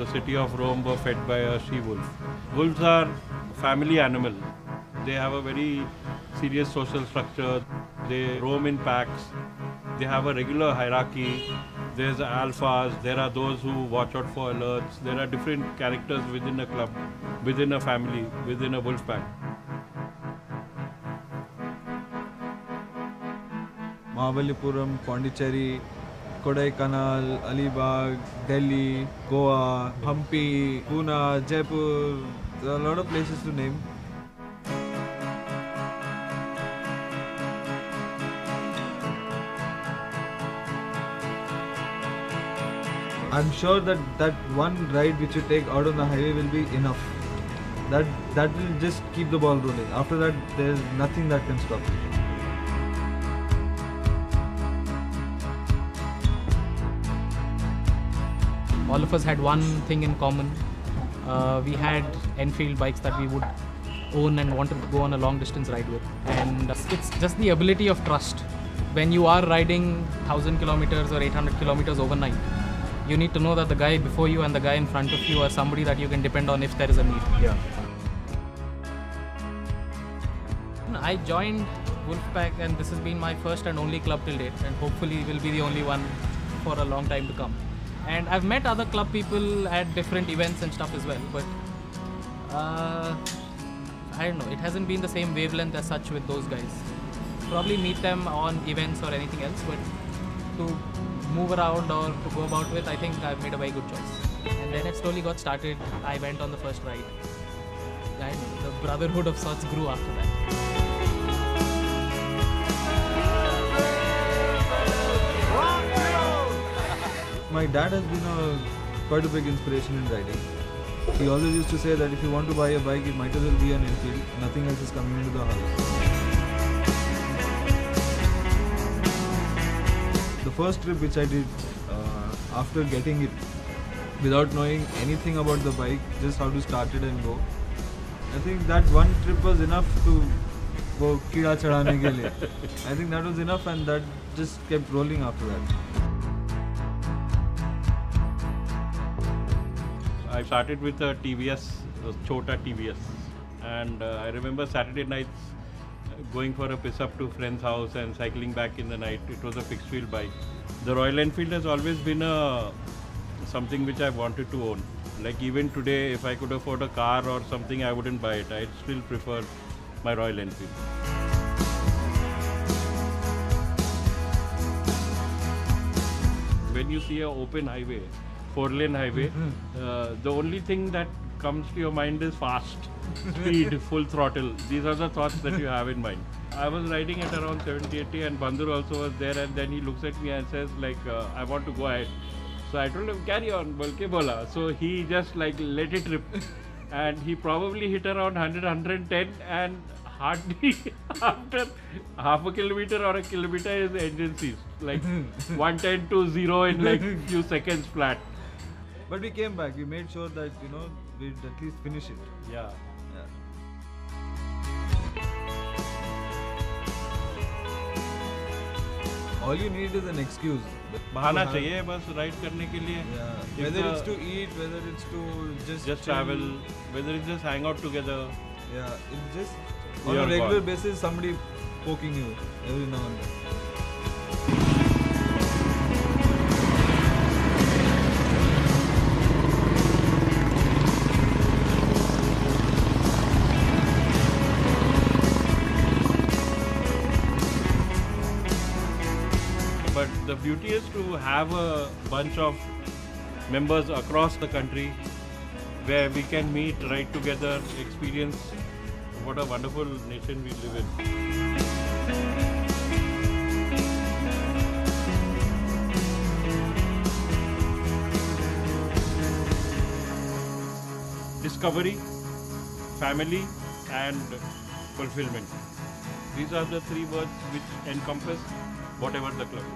the city of Rome were fed by a she-wolf. Wolves are family animal. They have a very serious social structure. They roam in packs. They have a regular hierarchy. There's alphas. There are those who watch out for alerts. There are different characters within a club, within a family, within a wolf pack. Mahabalipuram, Pondicherry, Kodaikanal, Alibag, Delhi, Goa, Hampi, Pune, Jaipur. There are a lot of places to name. I'm sure that one ride which you take out on the highway will be enough. That will just keep the ball rolling. After that, there's nothing that can stop you. All of us had one thing in common. We had Enfield bikes that we would own and wanted to go on a long distance ride with. And it's just the ability of trust. When you are riding 1,000 kilometers or 800 kilometers overnight, you need to know that the guy before you and the guy in front of you are somebody that you can depend on if there is a need. Yeah. I joined Wolfpack and this has been my first and only club till date, and hopefully will be the only one for a long time to come. And I've met other club people at different events and stuff as well, but I don't know, it hasn't been the same wavelength as such with those guys. Probably meet them on events or anything else, but to move around or to go about with, I think I've made a very good choice. And then it slowly got started. I went on the first ride. And the brotherhood of sorts grew after that. My dad has been quite a big inspiration in riding. He always used to say that if you want to buy a bike, it might as well be an Enfield. Nothing else is coming into the house. The first trip which I did after getting it, without knowing anything about the bike, just how to start it and go, I think that one trip was enough to go kida chadhane ke liye. I think that was enough, and that just kept rolling after that. I started with a TVS, a Chota TVS, and I remember Saturday nights going for a piss up to friend's house and cycling back in the night. It was a fixed wheel bike. The Royal Enfield has always been something which I wanted to own. Like even today, if I could afford a car or something, I wouldn't buy it. I'd still prefer my Royal Enfield. When you see an open highway, 4-lane highway, the only thing that comes to your mind is fast, speed, full throttle. These are the thoughts that you have in mind. I was riding at around 70-80 and Bandhur also was there, and then he looks at me and says like, I want to go ahead. So I told him, carry on, bolke bola. So he just like let it rip. And he probably hit around 100, 110, and hardly after half a kilometer or a kilometer his engine ceased. Like 110 to 0 in like few seconds flat. But we came back. We made sure that we'd at least finish it. Yeah. All you need is an excuse. बहाना चाहिए बस ride करने के लिए. Whether it's to eat, whether it's to just travel, whether it's just hang out together. Yeah, it's just on a regular basis somebody poking you every now and then. But the beauty is to have a bunch of members across the country where we can meet, ride together, experience what a wonderful nation we live in. Discovery, family, and fulfillment. These are the three words which encompass whatever the club is.